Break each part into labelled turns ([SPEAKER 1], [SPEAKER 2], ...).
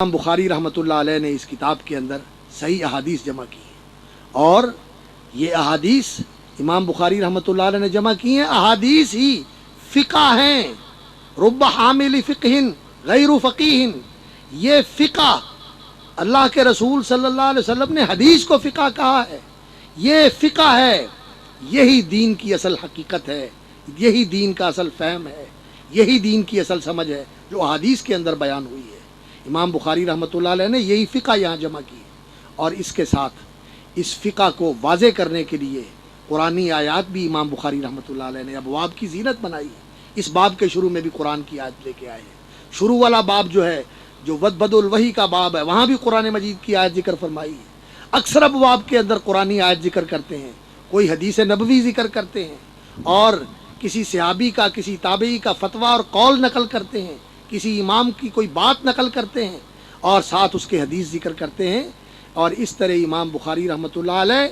[SPEAKER 1] امام بخاری رحمۃ اللہ علیہ نے اس کتاب کے اندر صحیح احادیث جمع کی ہیں، اور یہ احادیث امام بخاری رحمۃ اللہ علیہ نے جمع کی ہیں، احادیث ہی فقہ ہیں۔ رب حامل فقہ غیر فقیہ، یہ فقہ، اللہ کے رسول صلی اللہ علیہ وسلم نے حدیث کو فقہ کہا ہے، یہ فقہ ہے، یہی دین کی اصل حقیقت ہے، یہی دین کا اصل فہم ہے، یہی دین کی اصل سمجھ ہے جو احادیث کے اندر بیان ہوئی ہے۔ امام بخاری رحمۃ اللہ علیہ نے یہی فقہ یہاں جمع کی، اور اس کے ساتھ اس فقہ کو واضح کرنے کے لیے قرآنی آیات بھی امام بخاری رحمۃ اللہ علیہ نے ابواب کی زینت بنائی ہے۔ اس باب کے شروع میں بھی قرآن کی آیت لے کے آئے ہیں۔ شروع والا باب جو ہے، جو بدء الوحی کا باب ہے، وہاں بھی قرآن مجید کی آیت ذکر فرمائی ہے۔ اکثر ابواب کے اندر قرآنی آیت ذکر کرتے ہیں، کوئی حدیث نبوی ذکر کرتے ہیں، اور کسی صحابی کا، کسی تابعی کا فتویٰ اور قول نقل کرتے ہیں، کسی امام کی کوئی بات نقل کرتے ہیں، اور ساتھ اس کے حدیث ذکر کرتے ہیں۔ اور اس طرح امام بخاری رحمۃ اللہ علیہ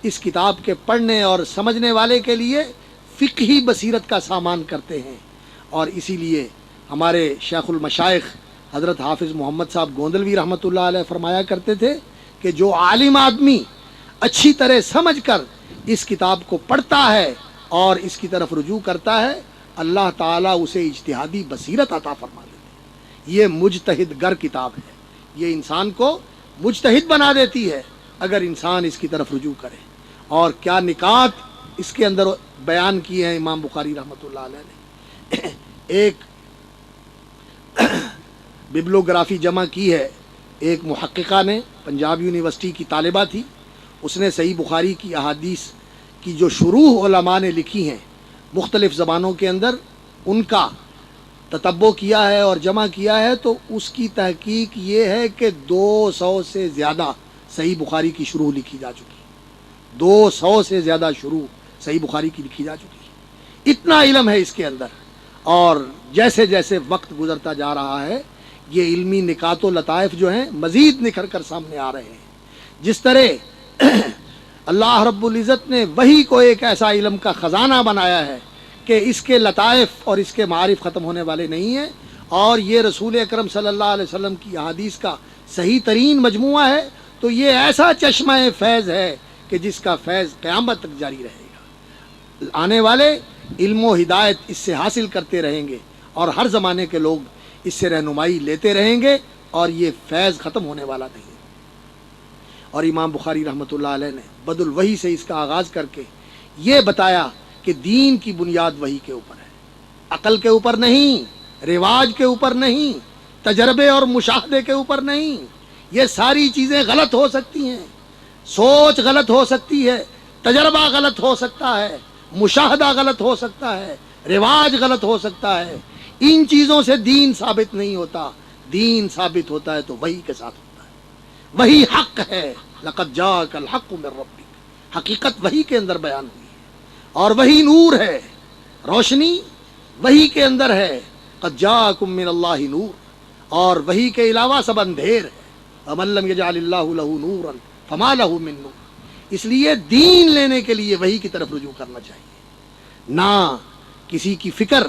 [SPEAKER 1] اس کتاب کے پڑھنے اور سمجھنے والے کے لیے فقہی بصیرت کا سامان کرتے ہیں۔ اور اسی لیے ہمارے شیخ المشائخ حضرت حافظ محمد صاحب گوندلوی رحمۃ اللہ علیہ فرمایا کرتے تھے کہ جو عالم آدمی اچھی طرح سمجھ کر اس کتاب کو پڑھتا ہے اور اس کی طرف رجوع کرتا ہے، اللہ تعالیٰ اسے اجتہادی بصیرت عطا فرما دیتے ہیں۔ یہ مجتہد گر کتاب ہے، یہ انسان کو مجتہد بنا دیتی ہے اگر انسان اس کی طرف رجوع کرے۔ اور کیا نکات اس کے اندر بیان کیے ہیں امام بخاری رحمۃ اللہ علیہ نے۔ ایک ببلوگرافی جمع کی ہے ایک محققہ نے، پنجاب یونیورسٹی کی طالبہ تھی، اس نے صحیح بخاری کی احادیث کی جو شروح علماء نے لکھی ہیں مختلف زبانوں کے اندر، ان کا تتبع کیا ہے اور جمع کیا ہے، تو اس کی تحقیق یہ ہے کہ 200 سے زیادہ صحیح بخاری کی شروح لکھی جا چکی ہے، 200 سے زیادہ شروح صحیح بخاری کی لکھی جا چکی ہے۔ اتنا علم ہے اس کے اندر، اور جیسے جیسے وقت گزرتا جا رہا ہے یہ علمی نکات و لطائف جو ہیں مزید نکھر کر سامنے آ رہے ہیں۔ جس طرح اللہ رب العزت نے وحی کو ایک ایسا علم کا خزانہ بنایا ہے کہ اس کے لطائف اور اس کے معارف ختم ہونے والے نہیں ہیں، اور یہ رسول اکرم صلی اللہ علیہ وسلم کی احادیث کا صحیح ترین مجموعہ ہے، تو یہ ایسا چشمہ فیض ہے کہ جس کا فیض قیامت تک جاری رہے گا۔ آنے والے علم و ہدایت اس سے حاصل کرتے رہیں گے، اور ہر زمانے کے لوگ اس سے رہنمائی لیتے رہیں گے، اور یہ فیض ختم ہونے والا نہیں ہے۔ اور امام بخاری رحمۃ اللہ علیہ نے بدء الوحی سے اس کا آغاز کر کے یہ بتایا کہ دین کی بنیاد وحی کے اوپر ہے، عقل کے اوپر نہیں، رواج کے اوپر نہیں، تجربے اور مشاہدے کے اوپر نہیں۔ یہ ساری چیزیں غلط ہو سکتی ہیں، سوچ غلط ہو سکتی ہے، تجربہ غلط ہو سکتا ہے، مشاہدہ غلط ہو سکتا ہے، رواج غلط ہو سکتا ہے، ان چیزوں سے دین ثابت نہیں ہوتا۔ دین ثابت ہوتا ہے تو وحی کے ساتھ ہوتا ہے، وحی حق ہے۔ لقد جاءک الحق من ربک، حقیقت وحی کے اندر بیان ہوئی ہے، اور وحی نور ہے، روشنی وحی کے اندر ہے۔ قد جاءکم من اللہ نور، اور وحی کے علاوہ سب اندھیر ہے۔ ومن لم یجعل اللہ لہ نورا فما لہ من نور۔ اس لیے دین لینے کے لیے وحی کی طرف رجوع کرنا چاہیے، نہ کسی کی فکر،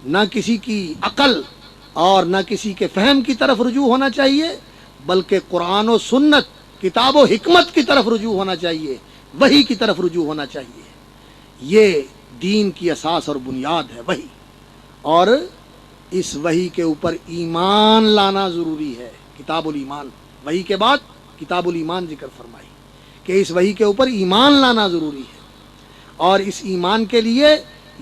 [SPEAKER 1] نہ کسی کی عقل، اور نہ کسی کے فہم کی طرف رجوع ہونا چاہیے، بلکہ قرآن و سنت، کتاب و حکمت کی طرف رجوع ہونا چاہیے، وحی کی طرف رجوع ہونا چاہیے۔ یہ دین کی اساس اور بنیاد ہے وحی، اور اس وحی کے اوپر ایمان لانا ضروری ہے۔ کتاب الایمان، وحی کے بعد کتاب الایمان ذکر فرمائی کہ اس وحی کے اوپر ایمان لانا ضروری ہے، اور اس ایمان کے لیے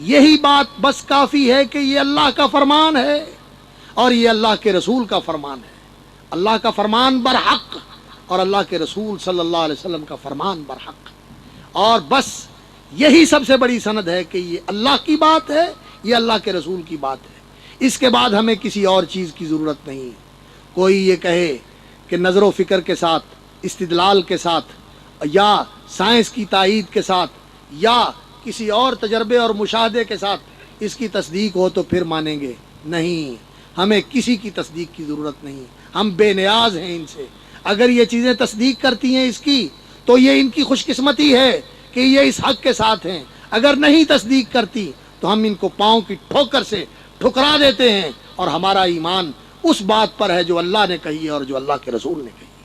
[SPEAKER 1] یہی بات بس کافی ہے کہ یہ اللہ کا فرمان ہے اور یہ اللہ کے رسول کا فرمان ہے۔ اللہ کا فرمان برحق، اور اللہ کے رسول صلی اللہ علیہ وسلم کا فرمان برحق، اور بس یہی سب سے بڑی سند ہے کہ یہ اللہ کی بات ہے، یہ اللہ کے رسول کی بات ہے۔ اس کے بعد ہمیں کسی اور چیز کی ضرورت نہیں۔ کوئی یہ کہے کہ نظر و فکر کے ساتھ، استدلال کے ساتھ، یا سائنس کی تائید کے ساتھ، یا کسی اور تجربے اور مشاہدے کے ساتھ اس کی تصدیق ہو تو پھر مانیں گے، نہیں، ہمیں کسی کی تصدیق کی ضرورت نہیں، ہم بے نیاز ہیں ان سے۔ اگر یہ چیزیں تصدیق کرتی ہیں اس کی تو یہ ان کی خوش قسمتی ہے کہ یہ اس حق کے ساتھ ہیں، اگر نہیں تصدیق کرتی تو ہم ان کو پاؤں کی ٹھوکر سے ٹھکرا دیتے ہیں، اور ہمارا ایمان اس بات پر ہے جو اللہ نے کہی ہے اور جو اللہ کے رسول نے کہی ہے۔